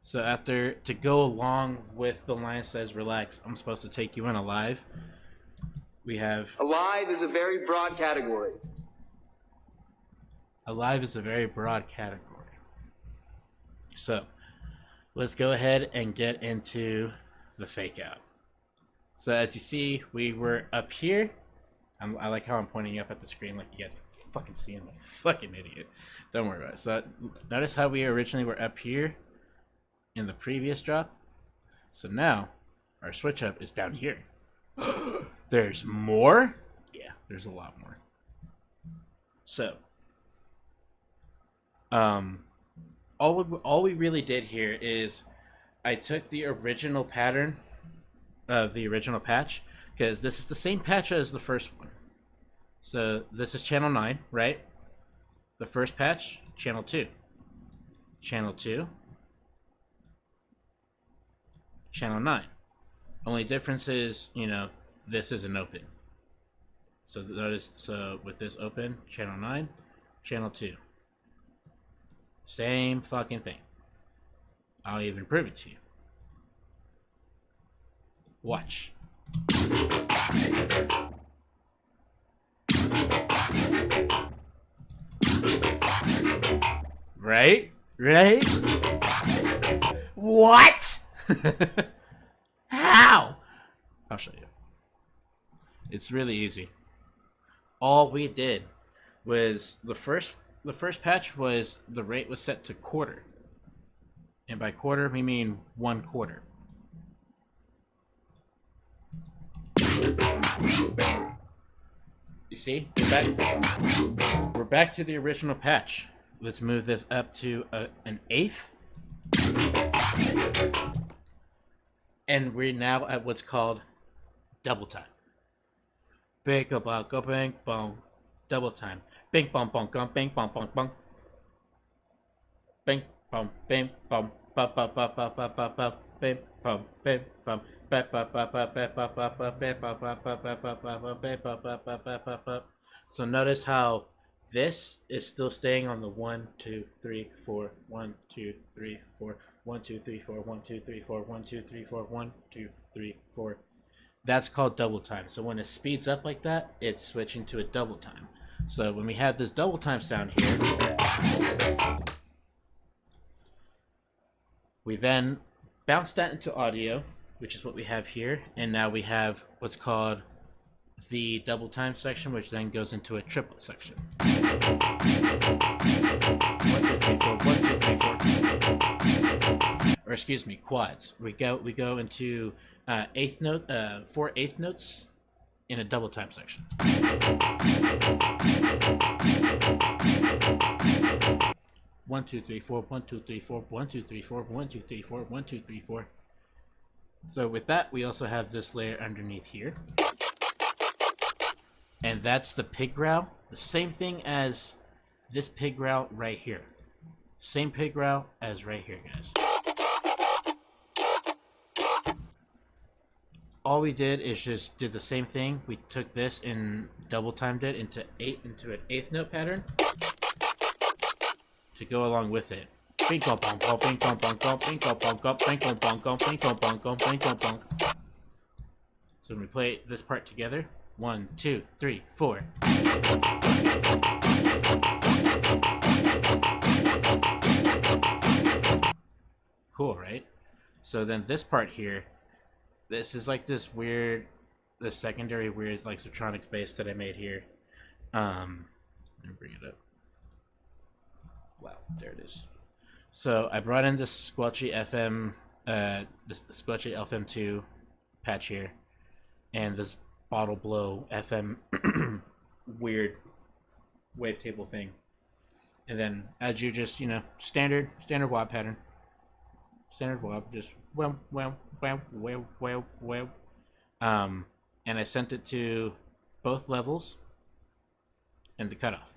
So after, to go along with the line says, relax, I'm supposed to take you in alive, we have... Alive is a very broad category. Alive is a very broad category. So, let's go ahead and get into the fake out. So as you see, we were up here. I like how I'm pointing up at the screen like you guys are fucking seeing the fucking idiot. Don't worry about it. So notice how we originally were up here in the previous drop. So now our switch up is down here. There's more? Yeah, there's a lot more. So all we really did here is I took the original pattern of the original patch, because this is the same patch as the first one. So this is channel 9, right? The first patch, channel 2. Channel 2. Channel 9. Only difference is, you know, this isn't open. So notice, so with this open, channel 9, channel 2. Same fucking thing. I'll even prove it to you. Watch. Right? Right? What? How? I'll show you. It's really easy. All we did was the first patch was the rate was set to quarter. And by quarter we mean 1/4. You see? We're back to the original patch. Let's move this up to an eighth. And we're now at what's called double time. Bing bong go bang bong. Double time. Bing bong bong gong bing bong bong bong. Bing bong bing bong ba ba ba ba ba ba ba bing bong bing bong ba ba ba ba ba ba ba ba ba ba ba ba ba ba ba ba ba ba ba. So notice how this is still staying on the 1 2 3 4 1 2 3 4 1 2 3 4 1 2 3 4 1 2 3 4 1 2 3 4. That's called double time. So when it speeds up like that, it's switching to a double time. So when we have this double time sound here, we then bounce that into audio, which is what we have here, and now we have what's called the double time section, which then goes into a triplet section. 1 2 3 4 1 2 3 4. Or excuse me, quads. We go into eighth note, 4 eighth notes in a double time section. 1 2 3 4 1 2 3 4 1 2 3 4 1 2 3 4 1 2 3 4. So with that, we also have this layer underneath here, and that's the pig growl. The same thing as this pig growl right here. Same pig growl as right here, guys. All we did is just did the same thing. We took this and double timed it into an eighth note pattern to go along with it. Bing bong bong bong bing bong bong bong bing bong bong bong bing bong bong bong bing bong bong bong bing bong bong. So when we play this part together, 1 2 3 4. Cool, right? So then this part here, this is like this weird, the secondary weird like Zsasz bass that I made here. Let me bring it up. Wow, there it is. So I brought in this Squelchy FM, this Squelchy FM2 patch here, and this Bottle Blow FM weird wavetable thing, and then as you just standard wah pattern, standard wah, just wow. And I sent it to both levels and the cutoff.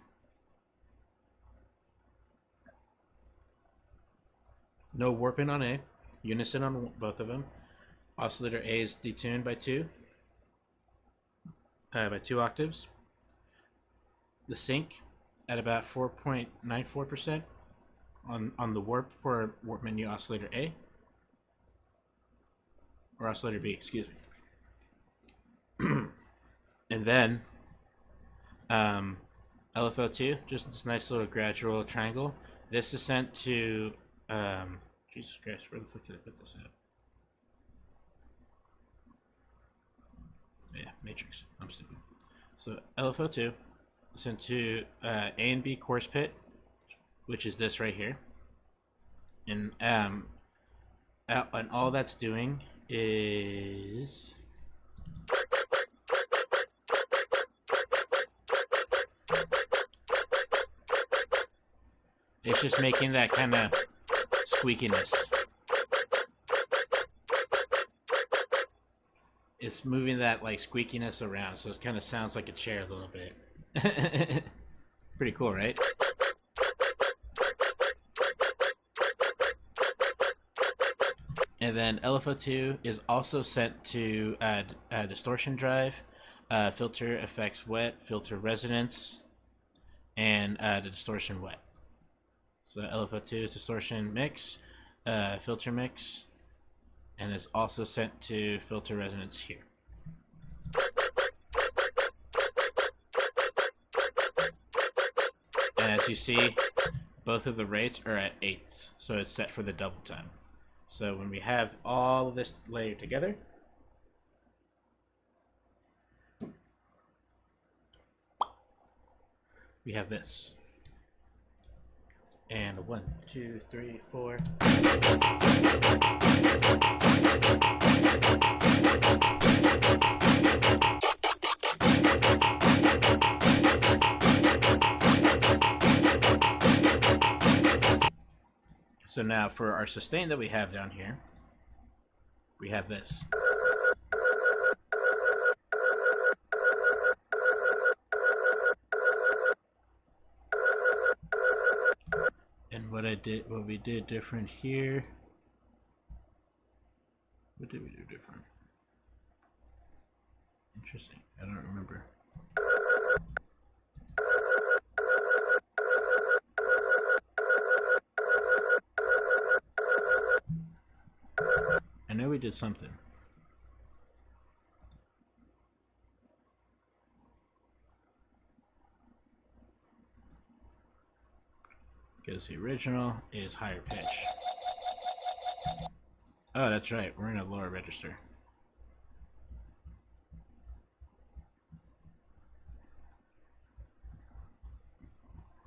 No warping on A, unison on both of them. Oscillator A is detuned by 2 octaves. The sync at about 4.94% on the warp for warp menu oscillator A, or oscillator B, excuse me. And then LFO2, just this nice little gradual triangle. This is sent to Jesus Christ, where the fuck did I put this at? Yeah, matrix. I'm stupid. So LFO2 sent to A and B course pit, which is this right here, and all that's doing is it's just making that kind of squeakiness. It's moving that like squeakiness around, so it kind of sounds like a chair a little bit. Pretty cool, right? And then LFO2 is also sent to a distortion drive, filter effects wet, filter resonance, and the distortion wet. So LFO2 is distortion mix, filter mix, and it's also sent to filter resonance here. And as you see, both of the rates are at eighths, so it's set for the double time. So when we have all of this layered together, we have this. And 1, 2, 3, 4. So now for our sustain that we have down here, we have this. And what we did different here. What did we do different? Interesting. I don't remember. I know we did something. Because the original is higher pitch. Oh, that's right. We're in a lower register.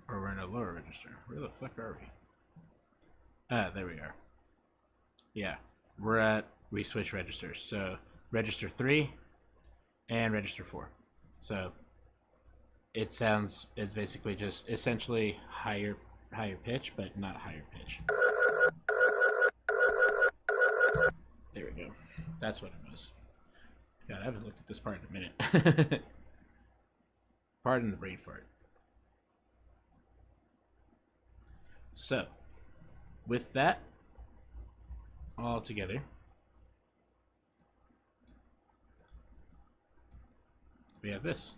Or we're in a lower register. Where the fuck are we? Ah, there we are. Yeah. We switch registers. So register 3 and register 4. So it's basically just essentially higher pitch, but not higher pitch. There we go. That's what it was. God, I haven't looked at this part in a minute. Pardon the brain fart. So, with that all together, we have this.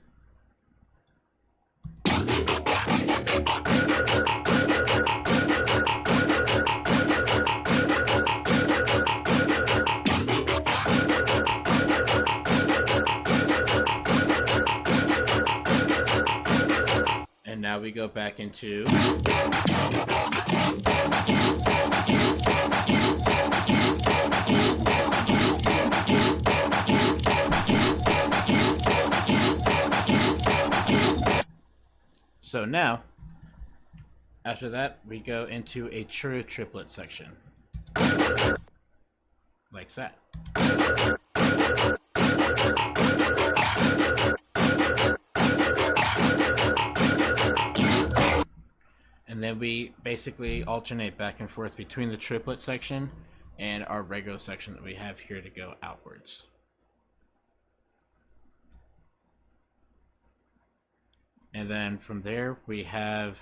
And now we go back into so now, after that, we go into a true triplet section. Like that. And then we basically alternate back and forth between the triplet section and our regular section that we have here to go outwards. And then from there, we have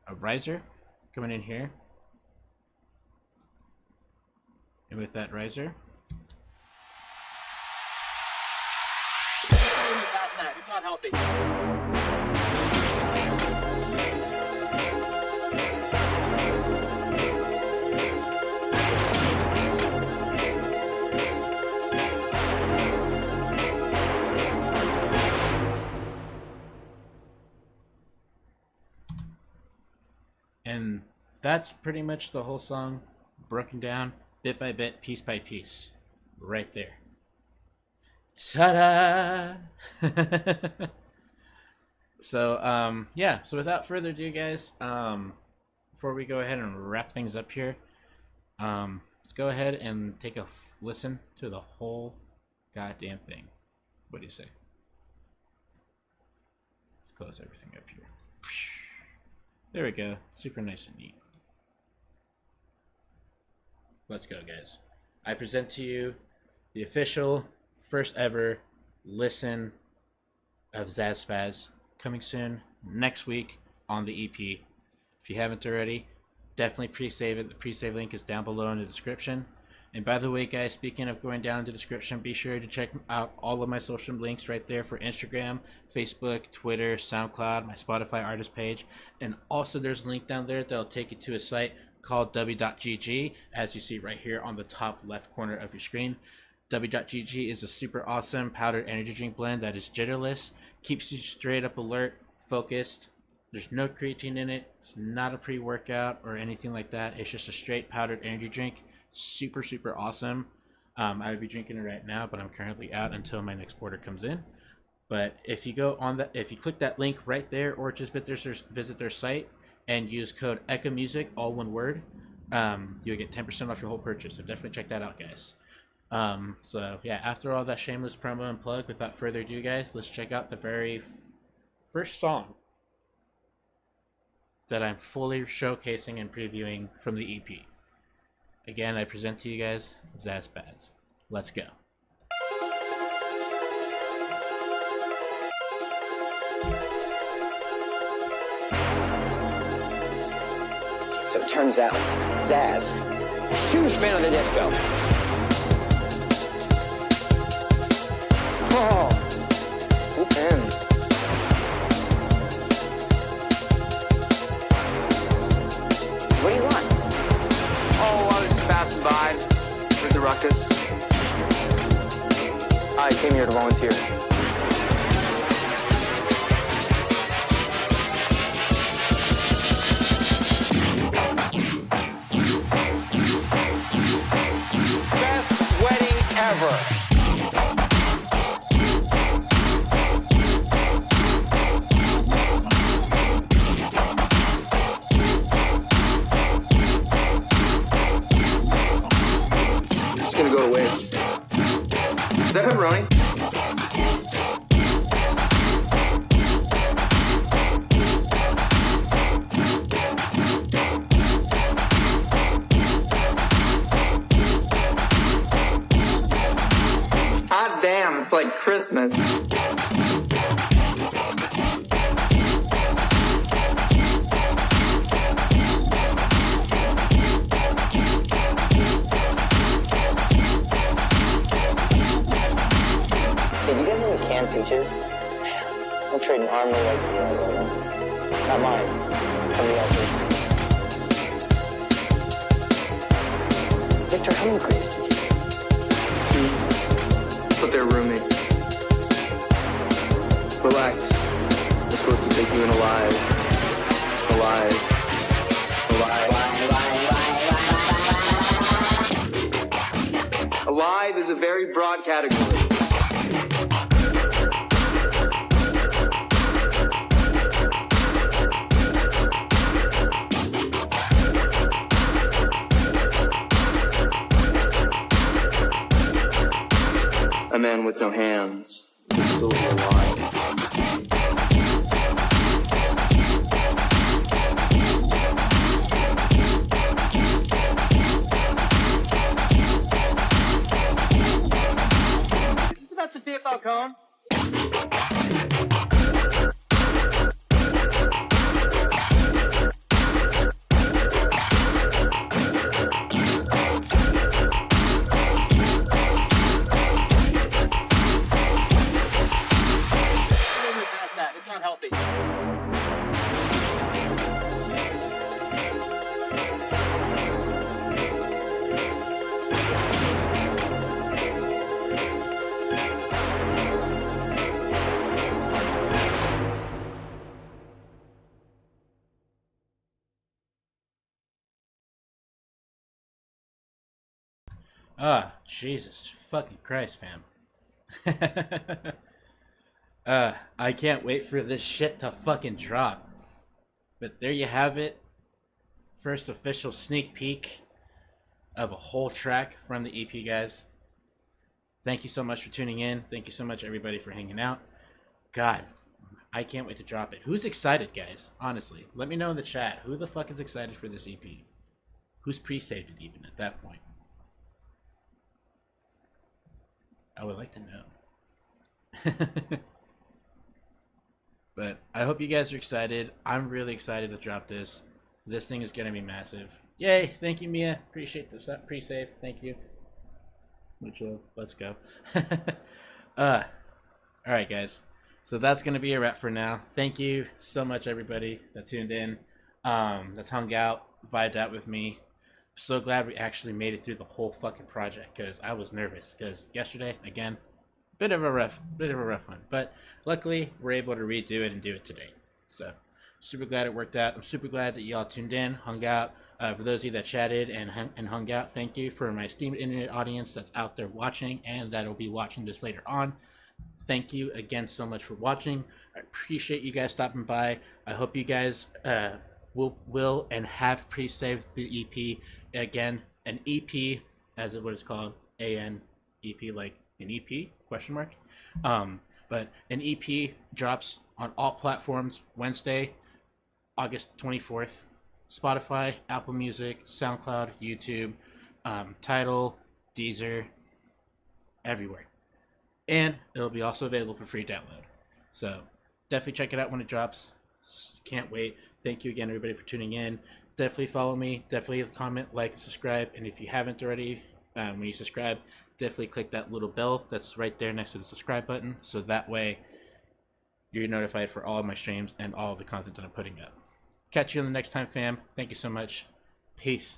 a riser coming in here. And with that riser, it's not healthy. and that's pretty much the whole song broken down bit by bit, piece by piece, right there. Ta-da! So yeah, so without further ado, guys, before we go ahead and wrap things up here, let's go ahead and take a listen to the whole goddamn thing. What do you say? Let's close everything up here. There we go. Super nice and neat. Let's go, guys. I present to you the official first ever listen of Szpasz, coming soon next week on the EP. If you haven't already, definitely pre-save it. The pre-save link is down below in the description. And by the way, guys, speaking of going down in the description, be sure to check out all of my social links right there for Instagram, Facebook, Twitter, SoundCloud, my Spotify artist page. And also there's a link down there that'll take you to a site called w.gg, as you see right here on the top left corner of your screen. W.gg is a super awesome powdered energy drink blend that is jitterless, keeps you straight up alert, focused. There's no creatine in it. It's not a pre-workout or anything like that. It's just a straight powdered energy drink. Super, super awesome. I would be drinking it right now, but I'm currently out until my next order comes in. But if you go on that, if you click that link right there, or just visit their site and use code EchoMusic, all one word, you'll get 10% off your whole purchase. So definitely check that out, guys. So yeah, after all that shameless promo and plug, without further ado, guys, let's check out the very first song that I'm fully showcasing and previewing from the EP. Again, I present to you guys Szpasz. Let's go. So it turns out, Zsasz, huge fan of the disco. Oh, who ends? What do you want? Oh, I was just passing by with the ruckus. I came here to volunteer. Best wedding ever. It's gonna go to waste. Is that pepperoni? Hot damn, it's like Christmas. Hey, do you guys have any canned peaches? I'm trading army like the not mine. Somebody else's. Victor, how many grades did you get? But they're roommates. Relax. We're supposed to take you in alive. Alive. Alive is a very broad category. A man with no hands can still be alive. Is this about Sophia Falcone? Past that. It's not healthy. Ah, Jesus fucking Christ, fam. I can't wait for this shit to fucking drop. But there you have it. First official sneak peek of a whole track from the EP, guys. Thank you so much for tuning in. Thank you so much, everybody, for hanging out. God, I can't wait to drop it. Who's excited, guys? Honestly, let me know in the chat. Who the fuck is excited for this EP? Who's pre-saved it even at that point? I would like to know. But I hope you guys are excited. I'm really excited to drop this. This thing is going to be massive. Yay. Thank you, Mia. Appreciate the pre-save. Thank you. Much love. Let's go. Alright, guys. So that's going to be a wrap for now. Thank you so much, everybody that tuned in. That's hung out, vibed out with me. So glad we actually made it through the whole fucking project, because I was nervous, because yesterday, again, bit of a rough one, but luckily we're able to redo it and do it today. So super glad it worked out. I'm super glad that y'all tuned in, hung out. For those of you that chatted and hung out, thank you. For my esteemed internet audience that's out there watching and that'll be watching this later on, thank you again so much for watching. I appreciate you guys stopping by. I hope you guys will and have pre-saved the EP. Again, an EP, as it what it's called, A-N-E-P, like an EP, question mark. But an EP drops on all platforms Wednesday, August 24th. Spotify, Apple Music, SoundCloud, YouTube, Tidal, Deezer, everywhere. And it'll be also available for free download. So definitely check it out when it drops. Can't wait. Thank you again, everybody, for tuning in. Definitely follow me. Definitely comment, like, and subscribe. And if you haven't already, when you subscribe, definitely click that little bell that's right there next to the subscribe button. So that way you're notified for all of my streams and all of the content that I'm putting up. Catch you on the next time, fam. Thank you so much. Peace.